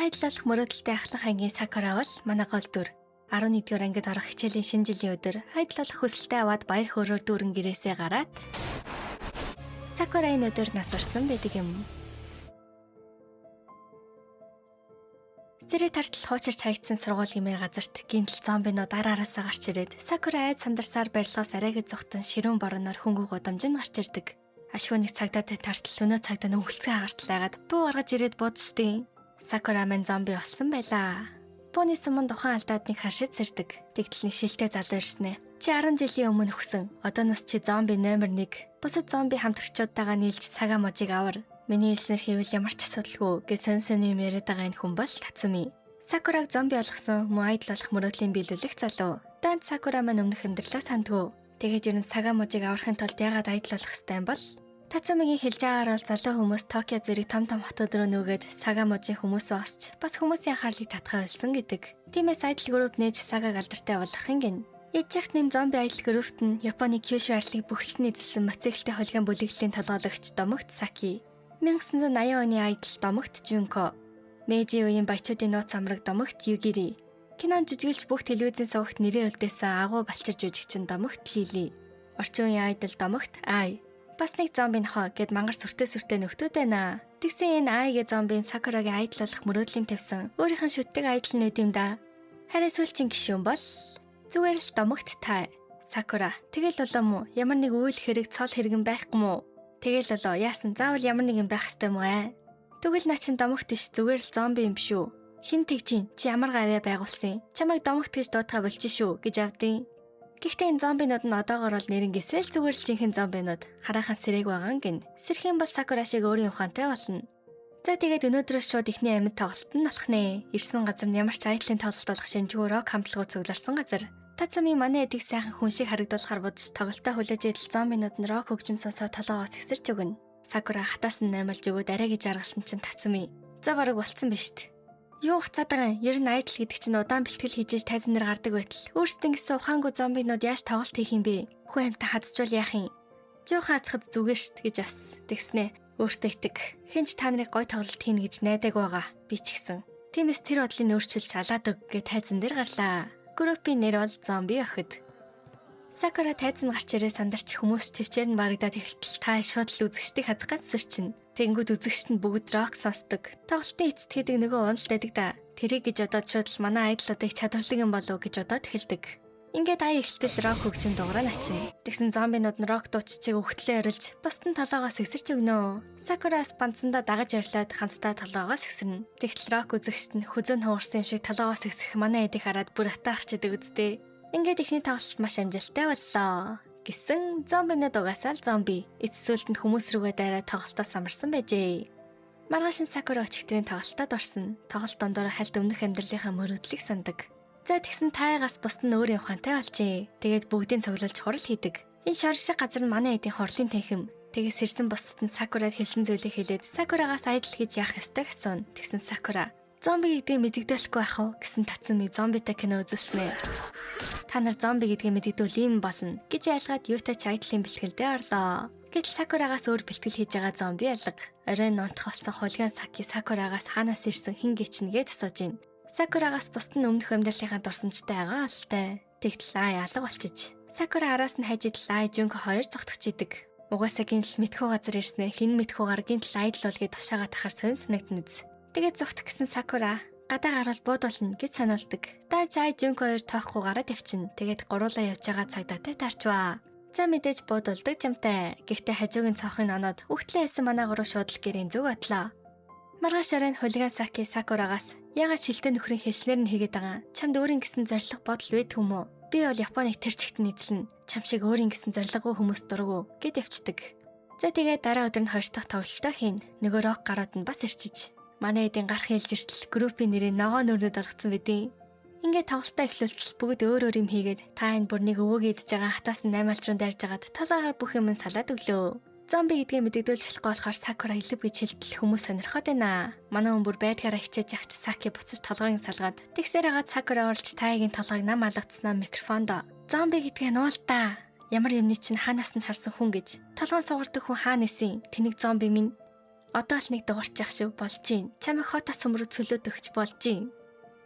Айдал болох мөрөөдөлтэй ахлах ангийн Сакура бол манай гол дүр. 11-р ангид орох хичээлийн шинэ жилийн өдөр айдал болох хүсэлтэй аваад баяр хөөрөөр дүүрэн гэрээсээ гараад Сакура энэ өдөр нас орсон байдаг юм. Зэрэг тартал хуучирч хаягдсан сургууль гэмээр газарт гинтл зомбинууд араасаа гарч ирээд Сакура айд сандарсаар барилгаас арайг зүхтэн ширүүн борноор хөнгө гудамжинд гарч ирдэг. Ашгүй нэг цагдаатай тартал өнөө цагдаа нөхөлцгөө хагартал айгаад буу гаргаж ирээд буудчихдیں۔ Сакура мань зомби болсон байлаа. Бууны суманд ухаан алдаад нэг харшид сэрдэг. Тэгтэл нэг шилтэй залуу ирсэн ээ. Чи 10 жилийн өмнө өгсөн. Одооноос чи зомби номер 1. Бусад зомби хамтрагчдаагаа нийлж сага можиг авар. Миний хэлснээр хийвэл ямар ч асуудалгүй гэж сонсон юм яриад байгаа энэ хүн бол Тацуми. Сакураг зомби болгосон мөн айдал болох мөрөөдлийн биелүүлэх залуу. Дант Сакура мань өмнөх амьдралаа сандгүй. Тэгээд ер нь сага можиг аврахын тулд яагаад айдал болох хэвтэй юм бол? Тацумигийн хэлж байгаагаар бол залуу хүмүүс Токио зэрэг том хотод руу нүгээд сага можийн хүмүүс босч бас хүмүүсийн анхаарлыг татгах болсон гэдэг. Тиймээс айдал групп нээж сагаг алдартай болгох юм гин. Ижигт нэн зомби айдал группт нь Японы Кюшу арлыг бүхэлд нь эзэлсэн мотоциклтэй хулгайн бүлэглэлийн толгойлогч Домогт Саки, 1980 оны айдал Домогт Жунко, Мэйжи үеийн баячуудын нууц амраг Домогт Югири, кинон жүжиглж бүх телевизийн сувагт нэрээ үлдээсэн агуу балчир жүжигчин Домогт Лили, орчин үеийн айдал Домогт Ай. Бас нэг зомби нохоо гэд мангар сүртэй нөхдүүд байна. Тэгсэн энэ Айгээ зомбийн Сакурагийн айдал болох мөрөөдлийн тавьсан өөрийнх нь шүтдэг айдал нүд юм да. Харин сүүлчийн гишүүн бол зүгээр л Домогт Тай. Сакура тэгэл болоо мó ямар нэг үйл хэрэг цол хэрэгэн байхгүй мó. Тэгэл болоо яасан заавал ямар нэг юм байх хэвтэй мó аа. Тэгвэл наа чин Домогт иш зүгээр л зомби юм шүү. Хин тэгжин чи ямар гавьяа байгуулсан. Чамайг Домогт гэж дуудахаа болчих шүү гэж авдیں۔ Гэхдээ энэ зомбинууд нь одоогор бол нэрнгээсээ л зүгээр л жинхэнэ зомбинууд хараахан сэрэг байгаа гин. Сэрхэн бол Сакура шиг өөрийн ухаантай болно. За тэгээд өнөөдрөөс шууд ихний амьд тоглолт нь болох нэ. Ирсэн газар нь ямар ч айдлын тоглолт болох шинжгүй рок хамтлагууд цугларсан газар. Тацуми манай эдэг сайхан хүн шиг харагдуулахар бодож тоглолтоо хүлээж идэл зомбинууд нь рок хөгжим сонсоод толгоогоос ихсэрч өгнө. Сакура хатаас нь наймалж өгөөд арай гэж аргалсан чинь Тацуми за бараг болцсон биз дээ. Юу хуцаад байгаа юм? Ер нь айдал гэдэг чинь удаан бэлтгэл хийж тайзан дээр гардаг байтал өөрсдөө гэсэн ухаангүй зомбинууд яаж тоглолт хийх юм бэ? Хүн амьтаа хадчвал яах юм? Жуухан хацхад зүгээр шít гэж бас тэгснэ. Өөртөө итэг. Хинч та нарыг гой тоглолт хийнэ гэж найдаг байгаа. Би ч гэсэн. Тиймээс тэр бодлыг өөрчилж алаад өг гэж тайзан дээр гарлаа. Группийн нэр бол зомби охид. Сакура тайзан гарч ирээ сандарч хүмүүс төвчээр нь барагдаад эхэлтэл та шууд л үзэгчдийг хазах гэж сэрчин. Тэнгүүд үзэгчд нь бүгд рок сонсдог. Тоглолтын эцэст хэдэг нөгөө унал дэдэг да. Тэрийг гэж бодоод шууд л манай айдлуудыг чадварлаг юм болов гэж бодоод эхэлдэг. Ингээд ая эхэлтэл рок хөгжим дуурай начи. Тэгсэн зомбинууд нь рок дууччийг өгтлөө орилж бусдын толгоогоос ихсэрч өгнө. Сакурас бандсандаа дагаж орлоод хамтдаа толгоогоос ихсэрнэ. Тэгтэл рок үзэгчд нь хүзэн хуурсан юм шиг толгоогоос ихсэх манай эдийг хараад бүр атаарчдаг үсттэй. Ингээд ихний тоглолт маш амжилттай боллоо. Гэсэн зомбинууд угаасаа л зомби. Эцсүүлд нь хүмүүс рүүгээ дайраад тоглолтоос амарсан байжээ. Маргааш нь Сакура өчигдрийн тоглолтод орсон. Тоглолт дондор хальт өмнөх амьдралынхаа мөрөөдлийг сандаг. За тэгсэн таагаас бусд нь өөрийн ухаантай болжээ. Тэгээд бүгдийн цуглуулж хурал хийдэг. Энэ шор шиг газар нь манай эдийн хорлын танхим. Тэгээд сэрсэн бусдад нь Сакурад хэлсэн зүйлийг хэлээд Сакурагаас айдал хийж яах ёстой гэсэн. Тэгсэн Сакура зомби гэдгийг мэдэгдүүлэхгүй байх уу гэсэн Тацуми зомбитай кино үзүүлснэ. Та нар зомби гэдгийг мэдэгдүүл юм болно гэж ялгаад юутай ч айдлын бэлтгэлдээ орлоо. Гэтэл Сакурагаас өөр бэлтгэл хийж байгаа зомби алга. Оройн нонтох болсон хулгайн Саки Сакурагаас хаанаас ирсэн хин гэчнэгээд асууж байна. Сакурагаас бусд нь өмнөх амьдралынхаа дурсамжтай байгаа алтай. Тэгтэл Ай алга болчих. Сакура араас нь хажидл Ай Жунко хоёр зогтчихийдэг. Угаасаа гинтл мэдхүү газар ирснэ хин мэдхүүгээр гинтл айдл болгоод тушаага тахаар сонь санагдана. Тэгээд зүгт гисэн Сакура гадаа гарал буудуулна гэж сануулдаг. Та Ай Жунко хоёр тоохгүй гараа тавьчихна. Тэгээд гуруулаа явж байгаа цагдаатай таарчваа. За мэдээж буудуулдаг жамтай. Гэхдээ хажуугийн цонхын оноод үхтлээ хэлсэн манай гурав шууд л гэрийн зүг отлоо. Маргааш оройн хулиган Саки Сакурагаас ягаад шилтэй нөхрийн хэлснээр нь хийгээд байгаа. Чамд өөрийн гэсэн зориг бодол байд хүмөө. Би бол Японыг тэр чигт нийцлэн. Чам шиг өөрийн гэсэн зориггүй хүмүүс дургу гэд явцдаг. За тэгээд дараа өдөр нь хоёр дахь тоглолтоо хийн. Нөгөө рок гарууд нь бас ирчиж. Манай эдийн гарах хэлж иртэл группийн нэрийг ногоо нүрдэд олгоцсон байдیں۔ Ингээд тоглолтоо эхлүүлтэл бүгд өөр өөр юм хийгээд та энэ бүр нэг өвөг идж байгаа хатаас нь 8 алдруу дайрж агаад толгойгоор бүх юм салаад өглөө. Зомби гэдгээ мэдэгдүүлж болохгүй болохоор Сакура илэг бич хэлтэл хүмүүс сонирхоод байна. Манай хүн бүр байдгаараа хичээж явахт Саки буцаж толгойг салгаад тэгсээр хагаад Сакура орлж таагийн толгойг нам алгацснаа микрофонд зомби гэдгээ нуултаа. Ямар юмны чинь хаанаас нь харсан хүн гэж толгойн сугардаг хүн хаана исэн? Тэнэг зомби минь Одоо л нэг дуурчих шүү болж гин. Чамайг хотоо сум руу цөлөөд өгч болж гин.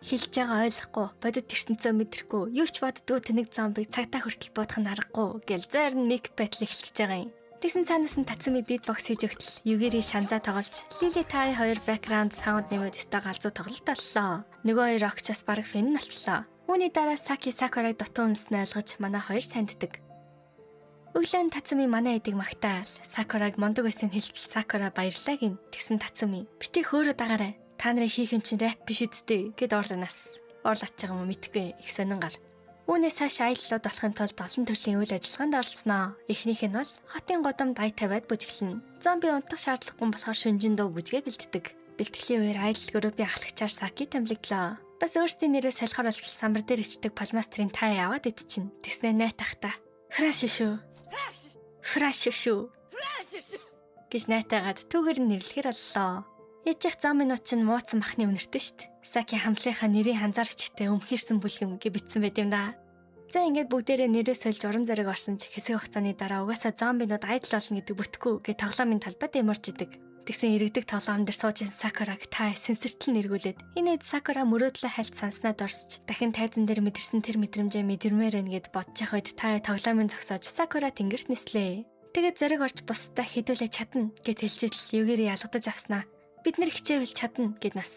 Хэлж байгаа ойлгохгүй, бодит ертөнцөө мэдрэхгүй, юу ч боддгоо тэнэг зомбиг цагтаа хүртэл буудах нь аргагүй гэл зайр нь мик байтал эхэлчихэж байгаа юм. Тэгсэн цаанаас нь Тацуми битбокс хийж өгтөл Югири шанзаа тоглож Лили Тай хоёр бэкграунд саунд нэмээд өстой галзуу тоглолт боллоо. Нөгөө хоёр огчоос бараг фэн нь олчлоо. Үүний дараа Саки Сакураг дутуу үнснээ ойлгож манай хоёр санддаг. Өглөө Тацуми манай эдийг магтаал. Сакураг мондөг байсан хэлтэл Сакура баярлаа гин. Тэгсэн Тацуми бити хөөрөө дагаарай. Та нарын хийх юм чинь рэп биш үсттэй гэд орлоонаас. Орлооч байгаа юм мэдгүй их сонингар. Үүнээс цааш аяллууд болохын тулд олон төрлийн үйл ажиллагаанд оролцсноо. Эхнийх нь бол хотын годамд ая тавиад бүжиглэнэ. Зомби унтах шаардлагагүй болохоор шүнжин дуу бүжгээ бэлддэг. Бэлтгэлийн үеэр аялал группийн ахлагчаар Саки томилогдлоо. Бас өөрсдийн нэрээ солихоор болтол самбар дээр ичдэг палмастрын тай аваад идчихнэ. Тэгснэ найт тахта. Фраш шүү. Гэж найтаагаад түүгээр нь нэрлэхэр боллоо. Яжих зам минут чинь мууцсан махны үнэртэй штт. Саки хамтлагийнхаа нэрийн ханзаарчтай өмхирсэн бүлгэм гэ битсэн байт юм да. За ингээд бүгдээрээ нэрээ сольж уран зориг орсон ч хэсэг хугацааны дараа угаасаа зомбинууд айдал болно гэдэг бүтггүй гэ тоглоомын талбайд ямарч идэг. Тэгсэн иргэдэг тоглоом дээр сууж Сакураг тай сэнсэртэл нэргүүлээд энэ үед Сакура мөрөөдлөө хальт санснаад орсч дахин тайзан дээр мэдэрсэн тэр мэдрэмжээ мэдэрмээр байна гэд бодчих үед тай тоглоомын зогсоож Сакура тэнгэрт нислээ. Тэгээд зэрэг орж бусдаа хідүүлээ чадна гэд хэлжидэл Югири ялгадаж авснаа. Бид нар хичээвэл чадна гэд нас.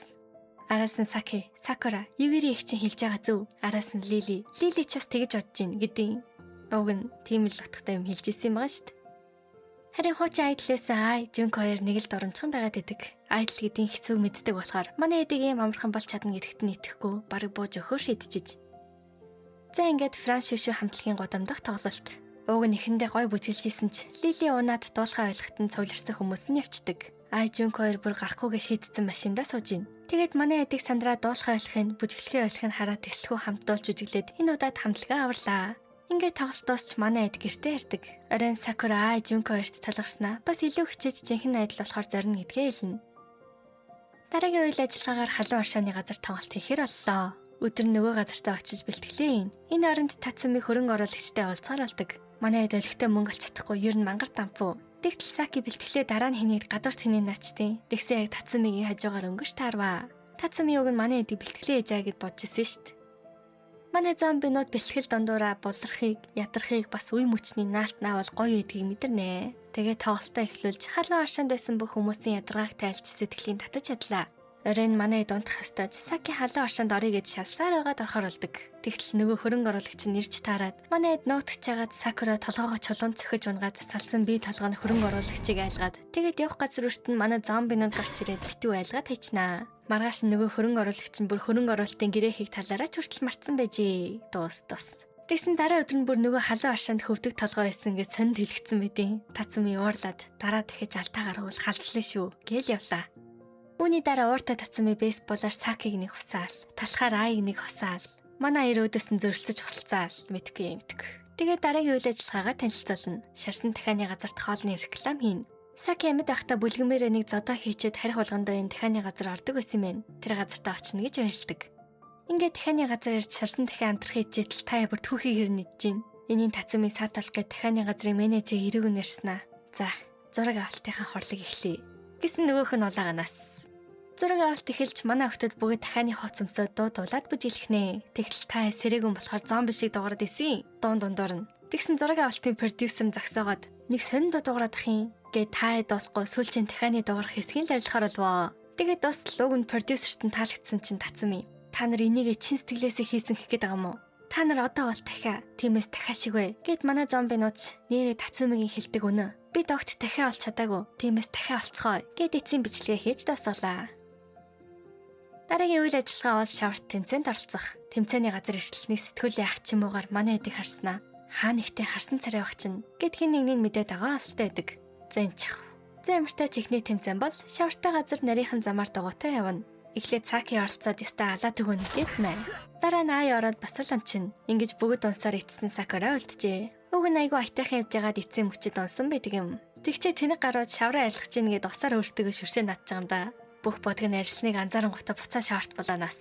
Араас нь Саки, Сакура, Югири их чинь хэлж байгаа зөв. Араас нь Лили ч бас тэгж бодож гин гэдیں۔ Уг нь тийм л утгатай юм хэлж ирсэн юм байгаа шүү дээ. Харин хуучин айдлаас Ай, Жүнко хоёр нэг л дурамчхан байгаад идэг. Айдл гэдгийг хэцүү мэддэг болохоор манай эдэг ийм амархан болж чадна гэдэгт нь итгэхгүй бараг бууж өгөхөөр шийдчихэж. За ингээд Франс шүшүү хамтлагийн годамдах тоглолт. Уг нь эхэндээ гой бүжгэлж исэн ч Лили унаад дуулахаа ойлгоход нь цугларсан хүмүүс нь явцдаг. Ай Жүнко хоёр бүр гарахгүйгээ шийдсэн машиндаа сууж ийн. Тэгээд манай эдэг сандраа дуулахаа ойлгохын бүжиглэхээ ойлгохын хараад тэслэхүү хамтдуулж үжиглээд энэ удаад хамтлагаа аварлаа. Ингээд тоглолт дуусч манай эд гэртээ ярьдаг. Оройн Сакура Ай Жүнко хоёрт талгарснаа бас илүү хичээж жинхэнэ айдал болохоор зорино гэдгээ хэлнэ. Дараагийн үйл ажиллагаагаар халуун оршооны газар тоглолт хийхээр боллоо. Өдөр нөгөө газартаа очиж бэлтгэлээ. Энэ оронд Тацуми хөрөнгө оруулагчтай уулзгаар болдог. Манай эд өлегтэй мөнгө олж чадахгүй ер нь мангар дампуу. Тэгтэл Саки бэлтгэлээ дараа нь хэнийг гадуурт хэнийг наачтیں۔ Тэгсэн яг Тацумигийн хажуугаар өнгөш таарваа. Тацуми уг нь манай эдийг бэлтгэлээ ээж аа гэд бодож ирсэн шүү дээ. Манай зомбинууд бэлтгэл дундуураа булрахыг, ядархыг бас үе мөчний наалт наавал гоё гэдгийг мэдэрнэ. Тэгээ тоглолтоо эхлүүлж халуун аршаанд байсан бүх хүмүүсийн ядаргааг тайлж сэтгэлийн татаж чадлаа. Оройн манай дундах хастаж Саки халуун аршаанд орё гэж шалсаар байгаад орохоор болдог. Тэгтэл нөгөө хөрөнгө оруулагч нь ирж таарад манай нуугдж чагаад Сакура толгоогоо чулуун цөхөж унгаад салсан бие толгой нь хөрөнгө оруулагчийг айлгаад тэгээд явах газар өртөнд манай зомбинууд гарч ирээд битүү айлгаад хайчнаа. Маргааш нөгөө хөрөнгө оруулагч нь бүр хөрөнгө оруулалтын гэрээхийг талаараа ч хүртэл марцсан байжээ. Дуус. Тэгсэн дараа өдөр нь бүр нөгөө халуун аршаанд хөвдөг толгой байсан гэж сонд хэлгцэн байдیں۔ Тацуми уурлаад дараа дахиж алтаагаар уул халдлаа шүү гээл явлаа. Үүний дараа ууртаа Тацуми бейсболоор Сакиг нэг хусаал, талхаар Айг нэг хусаал. Манай аяр өөдөөс нь зөрчилж хусалцаал мэдгүй. Тэгээд дараагийн үйл ажиллагаагаа танилцуулна. Шарсан дахианы газарт хоолны реклам хийн. Саки амьд байхдаа бүлгэмээрээ нэг зодоо хийчээд харих болгондоо энэ дахианы газар ордог байсан юм. Тэр газартаа очино гэж баярладаг. Ингээд дахианы газар ирж шарсан дахин амтрах хийжээтэл та бүр түүхийг хэрнэж гин. Энийн Тацуми сааталх гээд дахианы газрын менежер ирээгүй нэрснаа. За, зураг авалтынхаа хорлог эхлэе. Гэсэн нөгөөх нь улааганаас. Зураг авалт эхэлж манай охтод бүгд дахианы хоц өмсөд дуулаад бүжиглэхнэ. Тэгтэл та сэрэгүн болохоор зомби шиг дуурайд исэн. Дундуур нь. Тэгсэн зураг авалтын продюсер нь загсагаад нэг сонин дуурайдах юм гэ таа дуулахгүй сүүлчийн дахианы дуурах хэсгийг л арилгахаар болвоо. Тэгээд бас луг нь продюсерт нь таалагдсан чинь Тацуми. Та нар энийг чин сэтгэлээсээ хийсэн гэх гээд байгаа юм уу? Та нар одоо бол дахиа. Тиймээс дахиа шиг вэ. Гэт манай зомбинууд нэрээ Тацумигийн хэлдэг үнэ. Би догт дахиа олж чадаагүй. Тиймээс дахиа олцгоо. Гэт эцсийн бичлэгээ хийж дуусгалаа. Дараагийн үйл ажиллагаа бол шаварт тэмцээнд оролцох. Тэмцээний газар эрхлэлний сэтгүүлийн ах чимуугаар манай эдийг харснаа. Хаа нэгтээ харсан царай баг чинь. Гэт хин нэгнийг мэдээд байгаа алтай байдаг. Зэнчих. Зэмэртэй чихний тэмцээн бол шавартай газар нарийнхан замаар дугуйтай явна. Эхлээд Саки оролцоод яста алаа төгөн гэд мэн. Дараа нь Ай ороод бас л ончин. Ингиж бүгд унсаар эцсэн Сакура үлджээ. Уг нь айгу айтайхан явж байгаад эцсийн мөчөд унсан байдаг юм. Тэгчээ тэнэг гарууд шавраа арилгах чинь гээд усаар өөртөө шүршээ надж байгаа юм да. Бүх бодгын арилсныг анзаарангуудаа буцаа шаарт болоонаас.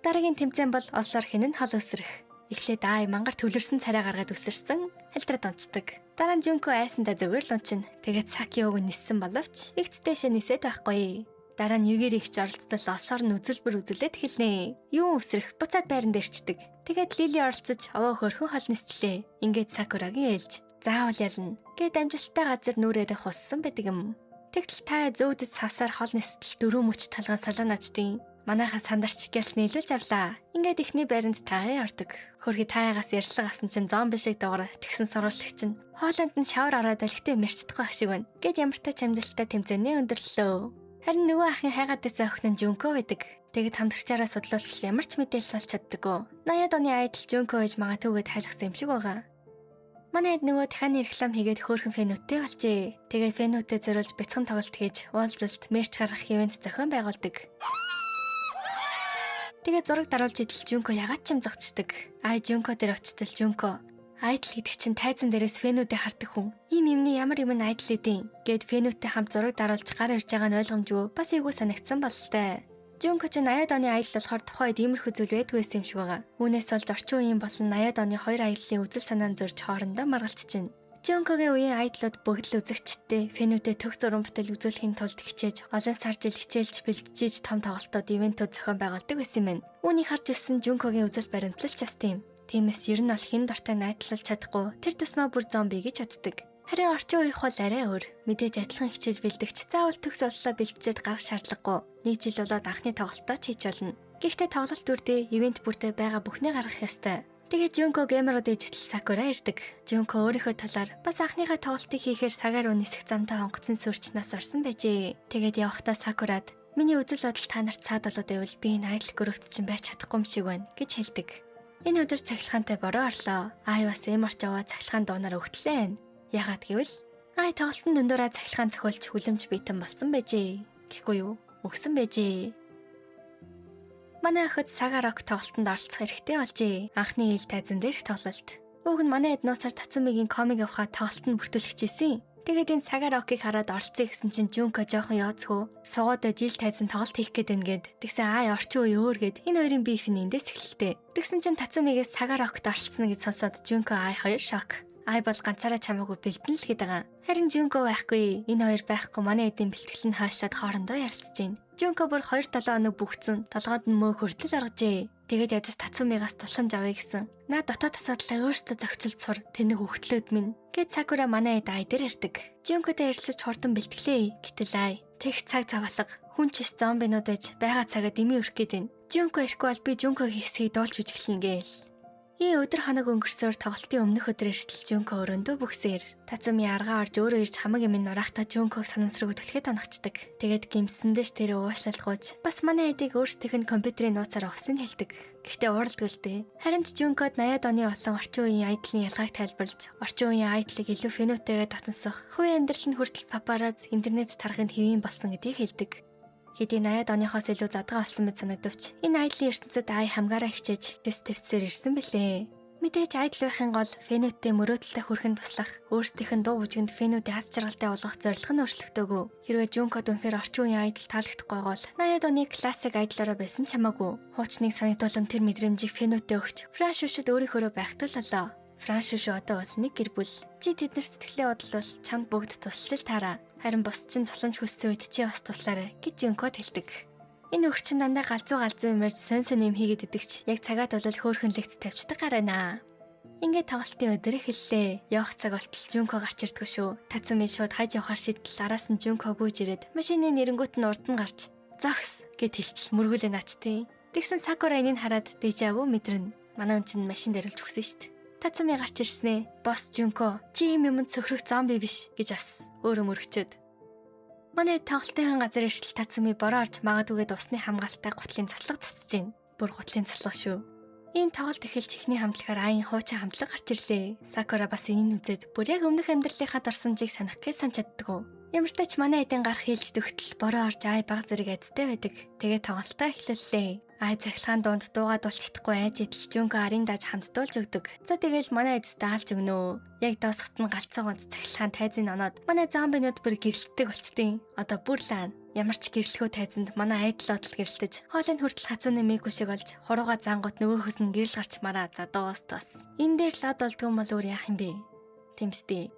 Дараагийн тэмцээн бол олсоор хинэн хол өсрөх. Эхлээд Ай мангар төвлөрсөн царай гаргаад үсэрсэн. Халтраад онцдог. Дараа нь Жунко айсандаа зүгээр л унчина. Тэгээд Сакиог ниссэн боловч игцтэйшээ нисээд байхгүй. Дараа нь Югири ихч оролцдол олсоор нь үзэлбэр үзүүлээд эхэлнэ. Юу өсрөх буцаад байранд ирчдэг. Тэгээд Лили оролцож овоо хөрхөн хол нисчлээ. Ингээд Сакурагийн ээлж заавал ялна гэд амжилттай газар нүрээрээ хуссан байдаг юм. Тэгтэл та зөөдөж савсаар хол нистэл дөрөв мөч талган салаанадтын манайхаа сандарч гялс нийлүүлж авлаа. Ингээд ихний байранд таа ордог. Хөрхи таагаас ярьслага авсан чинь зомби шиг дуурай тэгсэн сурвалжлагч нь хоолойнд нь шавар ороод алхтээ мэрчдэх шиг байна. Гэт ямар ч амжилттай тэмцээний өндөрлөлөө. Харин нөгөө ахын хайгаад байсан охин нь Жунко байдаг. Тэгэд хамтрагчаараа судлуулбал ямар ч мэдээлэл олж чаддаггүй. 80-аад оны айдал Жунко ээж магадгүйгээд хайлгсан юм шиг байгаа. Манайд нөгөө дахианы реклам хийгээд хөөрхөн фэнүүттэй болжээ. Тэгээд фэнүүтээ зориулж бяцхан тоглолт хийж уулзалт мерч гаргах ивент зохион байгуулдаг. Тэгээд зураг даруулж идэл Жунко ягаад ч юм зогцдог. Жунко дээр очтол Жунко айдл гэдэг чинь тайзан дээрээс фэнүүдээ хардаг хүн. Ийм юмны ямар юм айдл үдийн гэд фэнүүдтэй хамт зураг даруулж гар ирж байгаа нь ойлгомжгүй бас эйгүү санагдсан бололтой. Жунко ч 80-ад оны аялал болохоор тухайд иймэрхүү зүйл байдгүй байсан юм шиг байгаа. Үүнээс болж орчин үеийн болон 80-ад оны хоёр аяллаа үзэл санаанд зөрж хоорондоо маргалтчихна. Жункогийн үеийн аяллууд бүгд л үзэгчтэй фэнүүдэд төгс уран бүтээл үзүүлэхийн тулд хичээж олон сар жил хичээлж бэлтжиж том тоглолтууд ивентүүд зохион байгуулдаг байсан юм. Үүнийг харж ирсэн Жункогийн үзэл баримтлалч бас тийм. Тиймээс ер нь бол хэн дортой найдлуулж чадахгүй тэр тусмаа бүр зомби гэж боддог. Харин орчин үеийнх бол арай өөр. Мэдээж адилхан хичээж бэлдэгч заавал төгс боллоо бэлтжиж гарах шаардлагагүй. Нэг жил болоод анхны тоглолтоо хийж болно. Гэхдээ тоглолт үрдээ ивент бүртээ байгаа бүхнийг гаргах ёстой. Тэгээд Жунко геймерууд ижил Сакура ирдэг. Жунко өөрийнхөө талаар бас анхныхаа тоглолтыг хийхээр сагаар нисэх замдаа онгоцон сүрч нас орсон байжээ. Тэгээд явахдаа Сакурад миний үзэл бодол та нарт цаад болоод байвал би энэ айдл группт чинь байж чадахгүй юм шиг байна гэж хэлдэг. Энэ өдөр цахилгаантай бороо орлоо. Бас эморч аваа цахилгаан дуунаар өгтлээ. Ягаад гэвэл тоглолтын дундуураа цахилгаан зохиолч хүлэмж битэн болсон байжээ. Гэхгүй юу? Өгсөн байжээ. Манай охид Сага Рок тоглолтод оролцох хэрэгтэй болжээ. Анхны ил тайзан дээрх тоглолт. Уг нь манай эд нууцаар Тацумигийн комик авахаа тоглолтод бүртгүүлэгч ийсэн. Тэгээд энэ Сага Рокийг хараад оролцъё гэсэн чинь Жунко жоохон яоцгүй. Сугуудад ил тайзан тоглолт хийх гээд байна гэд. Тэгсэн орчин үе өөр гэд энэ хоёрын биф нь эндээс эхэллээ. Тэгсэн чинь Тацумигээс Сага Рокт оролцсон гэж сонсоод Жунко хоёр шок. Бол ганцаараа чамаагүй бэлтэн л гээд байгаа. Харин Жунко байхгүй. Энэ хоёр байхгүй манай эдийн бэлтгэл нь хаашлаад хоорондоо ярилцж байна. Жунко бүр 2-7 хоног бүгцэн толгойд нь мөө хүртэл оргожээ. Тэгээд ядаж Тацумигаас тусламж авъя гэсэн. Наа дотоод асуудлаа өөртөө зохицолд сур тэнэг хөвгтлүүд минь. Гэт Сакура манай эд дээр ярьдаг. Жункотой ярилцаж хурдан бэлтгэлээ. Гэтэл тех цаг завалга хүн ч зомбинууд ээж байгаа цагаа дэмий өрөх гээд байна. Жунко ирэхгүй бол би Жункогийн хэсгийг дуулж үжиглэнэ гээл. Өдөр хоног өнгөрсөөр тоглолтын өмнөх өдөр эртэл Жунко өрөөндөө бүхсээр Тацуми аргаа орж өөрөө ирж хамаг юм нураахта Жунког санамсрыг төлөхөд оногчдаг. Тэгээд гимсэндэж тэр уушлалгууж бас манай эдийг өөрсдийнх нь компьютерийн нууцаар авсан хэлдэг. Гэхдээ ууралдгүй л дээ. Харин Жункод 80-ад оны олон орчин үеийн айдлын ялгааг тайлбарлаж орчин үеийн айдлыг илүү фэнүүтэйгээ татансах, хувийн амьдрал нь хүртэл папараз интернет тарахынд хэвийн болсон гэдгийг хэлдэг. Хэдий 80-ад оныхоос илүү задгаа болсон мэт санагдавч энэ айдлын ертөнцид хамгаараа хичээж тест төвсээр ирсэн бэлээ. Мэдээж айдл байхын гол фэнүүттэй мөрөөдөлтэй хүрхэн туслах, өөрсдийнх нь дуу бүжгэнд фэнүүдийн аз жаргалтай болгох зорилго нь өөрчлөгдөөгүй. Хэрвээ Жункод үнэхээр орчин үеийн айдл таалагдахгүй бол 80-ад оны классик айдлаараа байсан ч хамаагүй. Хуучныг санагдуулан тэр мэдрэмжийг фэнүүттэй өгч франшишуд өөрийнхөө байхтал болоо. Франшишуу одоо бол нэг гэр бүл. Чи тэднэр сэтгэлээ бодлол чамд бүгд тусалж таараа. Харин бус чинь тусламж хүссэн үед чи бас туслаарай гэж Жункод хэлдэг. Энэ өгчин дандаа галзуу юмэрж сонь юм хийгээд идэгч яг цагаад бол хөөхөн лекц тавьчихдаг гарана. Ингээд тоглолтын өдөр эхэллээ. Явах цаг болтол Жунко гарч ирдгүү шүү. Тацуми шууд хайж явахаар шийдэл араас нь Жунко гүйж ирээд машины нэрэнгүүт нь урд нь гарч "Зогс" гэд хэлтэл мөргүүлээ наачтیں۔ Тэгсэн Сакура энийг хараад дежаву мэдрэнэ. Манай хүн чинь машин дээр л зүгсэн штт. Тацуми гарч ирснэ. Босс Жунко чи юм юмд сөхрөх зомби биш гэж бас өөрөө мөргчөөд. Манай тоглолтын газар иртэл Тацуми бороо орж магадгүйгээд усны хамгаалалттай гутлын заслаг цацж байна. Бүр гутлын заслаг шүү. Энэ тоглолт эхэлж ихний хамтлагаар аян хуучин хамтлаг гарч ирлээ. Сакура бас энийг үзээд бүр яг өмнөх амьдралынхаа дурсамжийг санах гэж санаж чаддгүй. Ямар ч тач манай эдийн гарах хийлж төгтөл бороо орж баг зэрэг айдтай байдаг. Тэгээд тоглолтоо эхлүүллээ. Цахилгаан дунд дуугаад болчихдохгүй айж идэл Жунко арын дааж хамтдуулж өгдөг. За тэгэл манай эдс даалж өгнө. Яг доосхот нь галцаагонд цахилгаан тайзын оноод манай зомбинууд бүр гэрэлтдэг болчтیں۔ Одоо бүр лаана. Ямар ч гэрлэхүү тайзанд манай айдл одол гэрэлтэж, хоолойн хүртэл хацууны мику шиг болж, хурууга зангууд нөгөөхөөс нь гэрэл гарч мараа. За доос. Энэ дээр лад болдгоо бол өөр яах юм бэ? Тэмстэй.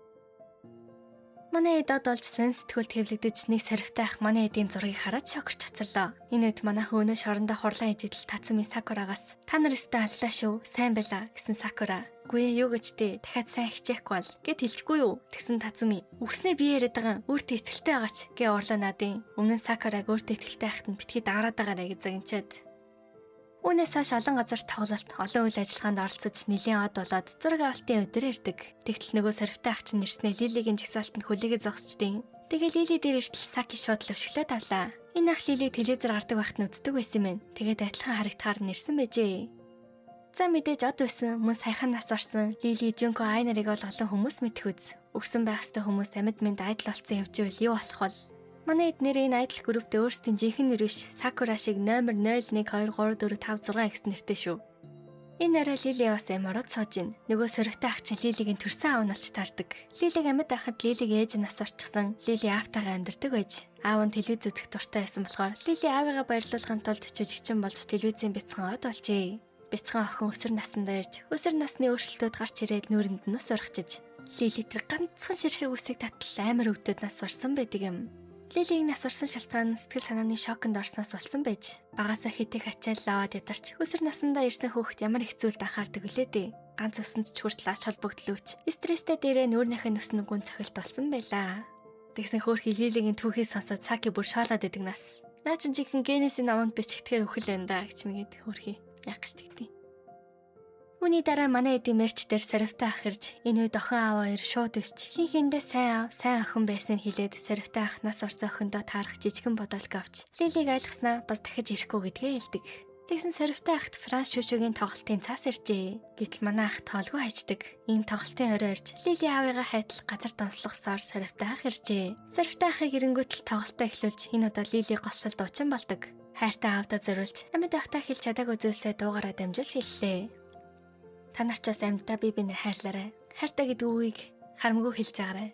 Манай эд олж сан сэтгүүл тэвлэгдэж нэг сорвтой ах манай эдийн зургийг хараад шокорч цацарлаа. Энэ үед манайхан өнөө шорондоо хурлаа ижидэл Тацуми Сакурагаас "Та нар өстө аллаа шүү. Сайн байла" гэсэн Сакура. "Гүй юу гэж дээ. Дахиад сайн хичээхгүй бол" гэд хэлчихгүй юу? Тэгсэн Тацуми. "Үгснээ би яриад байгаа. Өөртөө итгэлтэй байгаач" гэ орлоо надын. Өмнө нь Сакураг өөртөө итгэлтэй байхад нь битгий даарад байгаарэ гэж загинчаад. Үүнээс хойш олон газар тоглолт, олон үйл ажиллагаанд оролцож нэлийн од болоод зураг авалтын өдөр ирдэг. Тэгтэл нөгөө сорвтой ах чинь ирснээр Лилигийн жагсаалтанд хүлээгээ зогсчдیں۔ Тэгээ Лили дээр иртэл Саки шууд л өшгөлөө тавлаа. Энэ ах Лилиг телевизээр гардаг байхад нь үздэг байсан юм байна. Тэгээд адилхан харагдахаар нэрсэн байжээ. За мэдээж од байсан, мөн саяхан нас орсон Лили, Жунко, Ай нарыг бол олон хүмүүс мэдэх үз. Өгсөн байх ёстой хүмүүс амьд мэнд айдал болсон явж ивэл юу болох вэ? Манай эднэр энэ айдал групптэй өөрсдийн жинхэнэ нэр биш, Сакура шиг номер 01123456 гэсэн нэртэй шүү. Энэ орой Лили бас эмород сууж ийн. Нөгөө сорвтой ах чинь Лилигийн төрсөн аав нь олж таардаг. Лилиг амьд байхад Лилиг ээж нас орчихсон. Лили аавтайгаа амьдардаг байж. Аав нь телевиз үзэх дуртай байсан болохоор Лили аавыгаа баярлуулахын тулд жүжигчин болж телевизийн бяцхан од болжээ. Бяцхан охин өсвөр насндаа ирж, өсвөр насны өөрчлөлтүүд гарч ирээд нүрэнд нь ус урагчиж. Лили тэр ганцхан ширхэг үсэг татал амар өвдөд нас орсон байдаг юм. Лилиг нас орсон шалтгаан нь сэтгэл санааны шоконд орсноос болсон байж. Багаасаа хитэх ачаал аваад ядарч өсвөр насндаа ирсэн хүүхэд ямар их зүйлд анхаардаг вүлээ дээ. Ганц өсөнд ч хүртэл ач холбогдлооч стресстэй дээрээ нүүрнийхэн нүснэг гүн цохилт болсон байлаа. Тэгсэн хөөрхи Лилигийн түүхийг сонсоод Саки бүр шоолоод идэг нас. Наа чин жинхэнэ генесийн наманд бичигдэхээр өхөл энэ да гэж мэгээд хөөрхи яг гэж тэгтий. Үүний дараа манай эдийн мерч дээр сорвтой ах ирж энэ үед охин аав хоёр шууд өсч хин хиндээ сайн аав, сайн охин байсан хэлээд сорвтой ах нас орсон охиндоо таарах жижигэн бодолк авч Лилиг айлгаснаа бас дахиж ирэхгүй гэдгээ хэлдэг. Тэгсэн сорвтой ахт Франц шүшүүгийн тоглолтын цаас иржээ. Гэтэл манай ах тоолгүй хайчдаг. Энэ тоглолтын орой ирж Лили аавыгаа хайтал газар донслогсоор сорвтой ах иржээ. Сорвтой ахыг ирэнгүүтэл тоглолтоо эхлүүлж энэ удаа Лили гослол дуучин болдог. Хайртай аавдаа зориулж амьд ахтаа хэлж чадаагүй зүйлсээ дуугараа дамжуулж хэллээ. Та нар ч бас амьдаа бие биенээ хайрлаарай. Хайртай гэдэг үгийг харамгүй хэлж агаарай.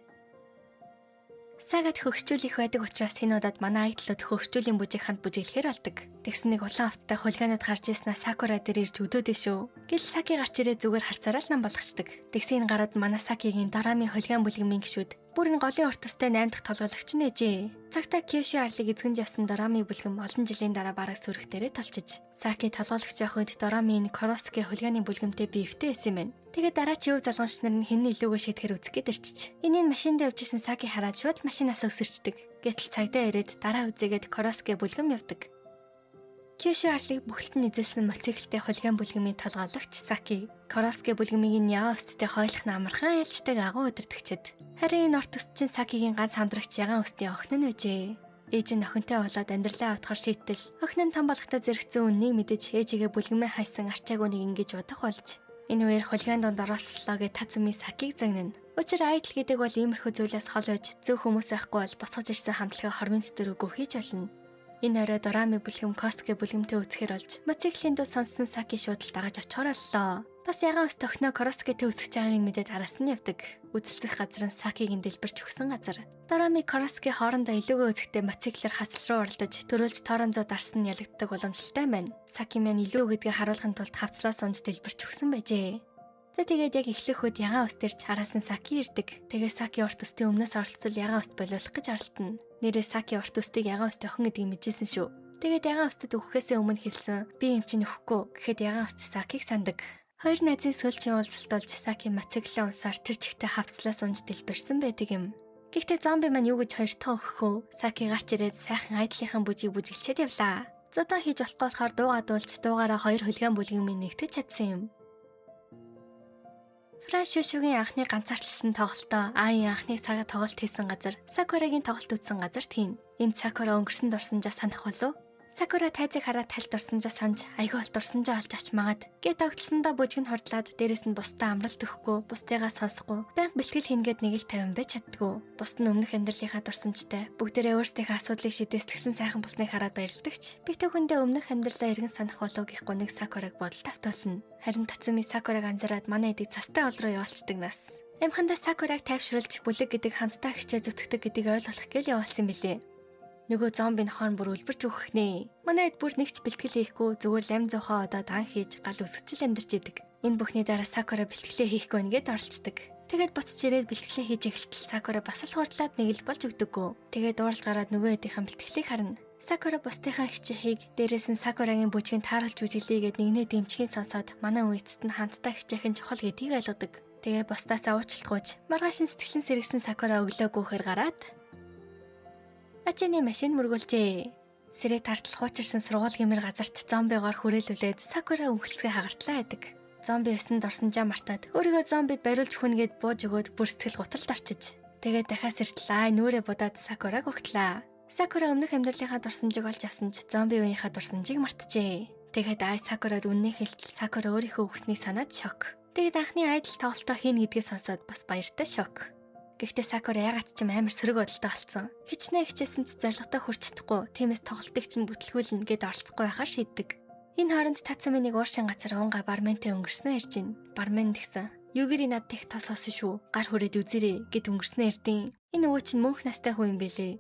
Сагад хөгшчүүлэх байдаг учраас энэ удаад манай айдлууд хөгшчүүлийн бүжиг хамт бүжиглэхээр болдог. Тэгсэн нэг улаан авттай хулгайнууд гарч ирснээр Сакура дээр ирж өдөөдөө шүү. Гэл Саки гарч ирээ зүгээр харцаараа л нам болгочдөг. Тэгсэн энэ гарууд манай Сакигийн Дорамын хулгайн бүлгэмийн гишүүд бүр энэ голын урт тустай 8 дахь толгойлагч нээжээ. Цагтаа Кёши арлыг эзгэнж явсан Дорамын бүлгэм олон жилийн дараа бараг сүрэх дээрээ толчиж. Саки толгойлагч явах үед Дорамын Короски хулгайны бүлгэмтэй биевтэй байсан юм байна. Тэгээд дараа чи өв залгамч нар нь хэн илүүгээ шийдэхэр үзэх гээд ирчиж. Энийг машинд явж исэн Саки хараад шууд машинаас өсөрчдөг. Гэтэл цагдаа ирээд дараа үзээгээд Короски бүлгэм явдаг. Кёши арлыг бүхэлдэн эзэлсэн мотоциклтэй хулгайн бүлгэмийн толгойлагч Саки Короски бүлгэмийн ягаан өсттэй хойлох амархан айлчдаг агуу өдөртөгчд. Харин энэ орт өст чинь Сакигийн ганц хамдрагч ягаан өстийн охин нь байжээ. Ээж нь охинтой болоод амьдралаа авахар шийтгэл. Охин нь том болохтой зэрэгцэн үннийг мэдэж ээжигээ бүлгэмээ хайсан арчаагүй нэг ингэж бодох болж. Энэ үеэр хулгайн донд оролцлоо гэж Тацуми Сакиг загнана. Учир айдл гэдэг бол иймэрхүү зүйлээс хол байж зөв хүмүүс байхгүй бол босгож ирсэн хамтлагаа хорвын дотор өгөх хийж болно. Энэ орой Дорами бүлгэм Костке бүлгэмтэй үзэхэр болж мотоциклийн дуу сонссон Саки шууд л дагаж очихоор боллоо. Бас ягаан өст охиноо Короскетэй үзэж байгааг мэдээд араас нь явдаг. Үзэлцэх газар нь Сакигийн дэлбэрч өгсөн газар. Дорами Короске хоорондоо илүүгээ үзэхдээ мотоциклээр хацал руу оролдож төрүүлж торомзоо дарсан нь ялагддаг уламжлалтай байна. Саки маань илүү гэдгээ харуулахын тулд хавцлаас унж дэлбэрч өгсөн байжээ. Тэгээд яг эхлэх үед ягаан өст төрж араас нь Саки ирдэг. Тэгээ Саки урт өстийн өмнөөс оролцол ягаан өст болиулах гэж оролдоно. Нэрээ Саки урт өстийг ягаан өст охин гэдгийг мэдчихсэн шүү. Тэгээд ягаан өсtöд өгөхөөсөө өмнө хэлсэн. Би юм чинь өгөхгүй гэхэд ягаан өст Сакиг сандаг. Хоёр найзын сүүлчийн уулзалт болж Саки мотоциклын унсаар тэр чигтээ хавцлаас унж дэлбэрсэн байдаг юм. Гэхдээ зомби маань юу гэж хоёр дахь өгөхгүй. Саки гарч ирээд сайхан айдлынхан бүжиг бүжиглчихэд явлаа. Зодон хийж болохгүй болохоор дуугаа дуулж дуугаараа хоёр хулгайн бүлгэмийн нэгтгэж чадсан юм. Франц шүшүүгийн анхны ганцаарчлсан тоглолтоо Аийн анхны цагаа тоглолт хийсэн газар Сакурагийн тоглолт үзсэн газар тийм. Энд Сакура өнгөрсөн дурсамжаа санах болов. Сакура тайзыг хараад тальт дурсамжаа санаж айгүй бол дурсамжаа олж авч магаад гээ тогтолсондоо бүжиг нь хордлаад дээрэс нь бусдаа амралт өгөхгүй, бусдыгаа сонсохгүй, банк бэлтгэл хийнгээд нэг л 50 байж чаддгүй. Бусд нь өмнөх амьдралынхаа дурсамжтай бүгдээрээ өөрсдийнхээ асуудлыг шийдээсгсэн сайхан болсныг хараад баярлдагч. Би түүхэндээ өмнөх амьдралаа эргэн санах болов гэхгүй нэг Сакураг бодолд автуулна. Харин Тацуми Сакураг анзаараад манай эдийг цастай ол руу явуулцдаг нас. Амхандаа Сакураг тайвшруулж бүлэг гэдэг хамтдаа хичээ зүтгэдэг гэдгийг ойлгох гээл явуулсан билээ. Нөгөө зомби нохоор бүр үлбэрч өгөх нэ. Манай эд бүр нэгч бэлтгэл хийхгүй зүгээр лам зуухаа одоо дан хийж гал үсгчл амьдарч идэг. Энэ бүхний дараа Сакура бэлтгэлээ хийхгүй нэгэд оролцдог. Тэгээд буцаж ирээд бэлтгэлээ хийж эхэлтэл Сакура бас л хурдлаад нэг л болж өгдөггүй. Тэгээд уурлж гараад нөгөө хэдийнхэн бэлтгэлийг харна. Сакура бусдынхаа хичээхийг дээрээс нь Сакурагийн бүжгийг тааруулж үзүүлээгээд нэгнээ дэмжихийн сонсоод манай хүн эцэст нь хамтдаа хичээх нь чухал гэдгийг ойлгодог. Тэгээ бусдаасаа уучлалгүйж маргааш нь сэтгэлэн сэргсэн Сакура өглөөгүйхээр гараад ачааны машин мөргүүлжээ. Сэрээ тартал хуучирсан сургууль гэмээр газарт зомбигоор хүрээлүүлээд Сакура өнгөлцгөө хагартлаа байдаг. Зомби өсөнд орсонжаа мартаад өөрийгөө зомбид бариулж хүнгээд бууж өгөөд бүр сэтгэл готролд орчиж. Тэгээд дахиад сэртлээ нүрээ будаад Сакураг өгтлээ. Сакура өмнөх амьдралынхаа дурсамжийг олж авсан ч зомби үеийнхаа дурсамжийг мартжээ. Тэгээд Сакурад үнэн хэлтэл Сакура өөрийнхөө өгснийг санаад шок. Тэгээд анхны айдал тоглолтоо хийнэ гэдгийг сонсоод бас баяртай шок. Гэхдээ Сакура ягаад ч юм амар сөрөг бодолтой болсон. Хичнээн хичээсэн ч зорилготой хүрч чадахгүй. Тиймээс тоглолтыг чинь бүтлгүүлнэ гэд оролцохгүй байхаар шийддэг. Энэ хооронд Тацумиnig ууршин газар унга барментэй өнгөрснөө ярьж гин. Бармен гэсэн "Юугири над их тос хосон шүү. Гар хүрээд үзээрэй" гэд өнгөрснөө ярдیں۔ Энэ өвөө чинь мөнх настай хүн юм бэлээ.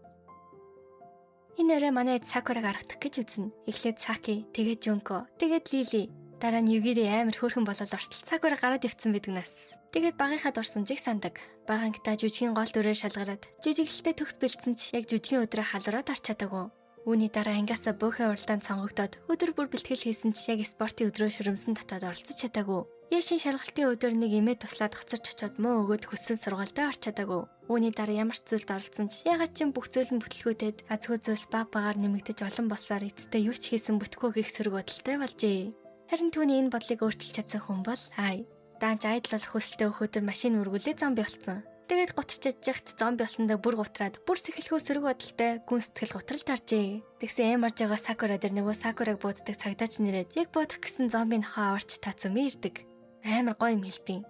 Энэ өрөө манай Сакураг аргадаг гэж үзнэ. Эхлээд Саки, тэгээд Жунко, тэгээд Лили. Дараа нь Югири амар хөөрхөн болоод ортол Сакура гараад явцсан байдаг нас. Тэгээд багынхаа дурсамжийг сандаг. Багангта жүжигийн гол дүрээр шалгараад жижиглэлтэй төгс бэлдсэн ч яг жүжигийн өдрөө халуураад орч чадаагүй. Үүний дараа ангиасаа буухын уралдаанд сонгогдоод өдөр бүр бэлтгэл хийсэн ч яг спортын өдрөө шүрэмсэн татаад оролцож чадаагүй. Яшин шалгалтын өдөр нэг эмээ туслаад хоцорч очоод муу өгөөд хүссэн сургуультай орч чадаагүй. Үүний дараа ямар ч зүйлд оролцсон ч ягаад ч бүх зүйл нь бүтлгүүтэд азгүй зүйлс баг багаар нэмэгдэж олон болсоор эцэстээ юу ч хийсэн бүтггүй гих сөрөг бодолтой болжээ. Харин түүний энэ бодлыг өөрчилж чадсан хүн бол Даанч айдл болох хүсэлтэй өөхөдөр машин үргүүлээ зомби болсон. Тэгээд гутарч чадчихт зомби болсондоо бүр гутраад бүр сэхэлхүү сөрөг бодолтой гүн сэтгэл гутралд оржээ. Тэгсэн эмарж байгаа Сакура дээр нөгөө Сакураг бууддаг цагдаач нэрээд яг буудах гэсэн зомби нохоо аварч Тацуми ирдэг. Амар гоё юм хэлдэг.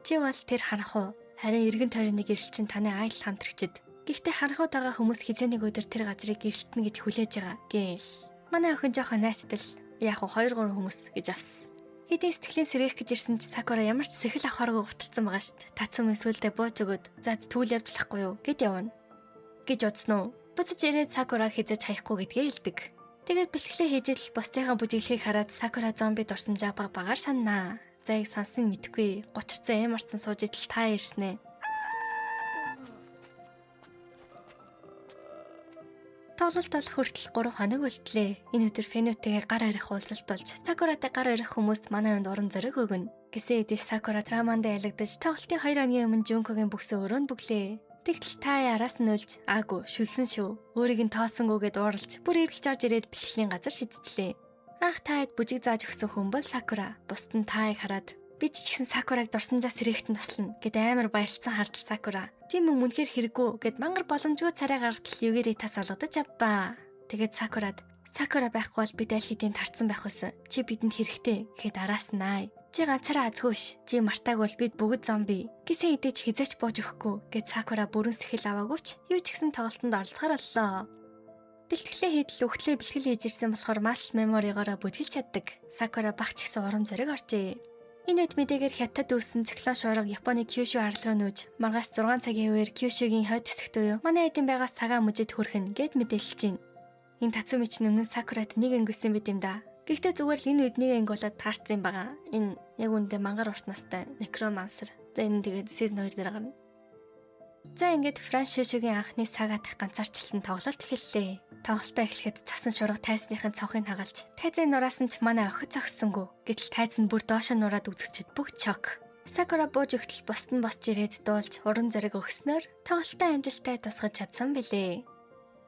Чи бол тэр харах уу? Харин эргэн тойрны гэрэл чинь таны айдл хамтрагчд. Гэхдээ харахуй байгаа хүмүүс хизээ нэг өдөр тэр газрыг гэрэлтнэ гэж хүлээж байгаа гээл. Манай охин жоохон найтдал яг 2-3 хүмүүс гэж авсан. Хэдийн сэтгэлийн сэргийх гэж ирсэн ч Сакура ямар ч сэхэл авахааргүй гутарсан байгаа штт. Тацум эсвэл бууж өгöd зад түүл явуулахгүй юу гэд явна. Гэж удсан уу? Буцаж ирээд Сакура хизэж хаяхгүй гэдгээ хэлдэг. Тэгээд бэлтгэлээ хийж ил бусдынхаа бүжиглэхийг хараад Сакура зомбид орсонжаа багаар саннаа. За яг сансныг мэдгүй. Гутарсан эм орцсон сууж идэл та ирсэн ээ. Тоглолт болох хүртэл 3 хоног үлдлээ. Энэ өдөр Фенүтэйгээ гар арих уулзалт болж Сакуратай гар арих хүмүүс манай онд уран зориг өгнө. Гэсэн хэдиж Сакура драманд ялагдаж тоглолтын 2 хоногийн өмнө Жункогийн бүксөө өрөөнд бүглээ. Тэгтэл та араас нь үлж аагүй шүлсэн шүү. Өөрийг нь тоосонгүйгээд ууралж бүр эвлж орж ирээд бэлтгэлийн газар шидчихлээ. Анх таад бүжиг зааж өгсөн хүн бол Сакура. Бусд нь таыг хараад би ч ихсэн Сакураг дурсамжаа сэрэгтэн туслана гэд амар баярлцсан хардл Сакура. Тийм юм үнэхээр хэрэггүй гэд мангар боломжгүй царай гартал Югири тас алгадаж авбаа. Тэгээд Сакура байхгүй бол бид аль хэдийн тарцсан байх байсан. Чи бидэнд хэрэгтэй гэхэд араас нь чи ганцаараа азгүй ш. Чи мартааг бол бид бүгд зомби. Гисэн идэж хизээч бууж өгөхгүй гэд Сакура бүрэн сэхэл аваагүй ч юу ч гэсэн тоглолтод оролцохоор боллоо. Бэлтгэлээ хийдэл өгтлээ бэлтгэл хийж ирсэн болохоор muscle memory-гоор бүжгэлж чаддаг. Сакура багч гэсэн урам зориг оржээ. Энэ үед мэдээгээр хятад үүсэн циклон шуурга Японы Кюшю арал руу нүүж маргааш 6 цагийн үеэр Кюшюгийн хойд хэсэгт буюу манай эдийн байгаа сагаа мужид хүрхэн гэд мэдээлж байна. Энэ Тацуми ч өмнө Сакурат нэг ангисэн байт юм да. Гэхдээ зүгээр л энэ үед нэг анги болоод таарсан юм байгаа. Энэ яг үндэ мангар урт настай некромансер. За энэ тэгээд season 2 дээр гарна. За ингээд Франшишугийн анхны сага дах ганцаарчлсан тоглолт эхэллээ. Тоглолтоо эхлэхэд цасан шурга тайзныхын цонхыг хагалж тайзын нураас нь ч манай охид зогссонгүй. Гэтэл тайз нь бүр доошо нураад үзэгчд бүгд шок. Сакура бууж өгтөл бусд нь босч ирээд дуулж уран зориг өгснөөр тоглолтоо амжилттай тусгаж чадсан билээ.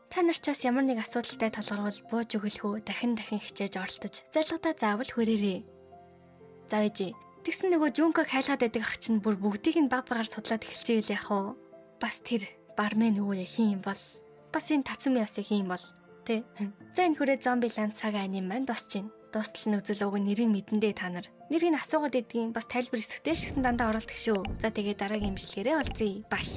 Та нар ч бас ямар нэг асуудалтай тулгарвал бууж өгөх үү дахин хичээж оролдож зорилгодоо заавал хүрээрээ. За ээжи. Тэгсэн нөгөө Жунког хайлгаад байдаг ах чинь бүр бүгдийг нь баг багаар судлаад эхэлчихвэл яах вэ? Бас тэр бармен өвөө хин юм бол бас энэ Тацуми ясыг хин юм бол тэ. За энэ хүрээ зомби ланд сага аним маань досч байна. Дуустал нь үзэл уг нэрийг мэдэндээ та нар. Нэрийг асуугаад идгийн бас тайлбар хэсэгтэр шигсэн дандаа оролдог шүү. За тэгээ дараагийн имжлэгээрээ олзъя. Бай.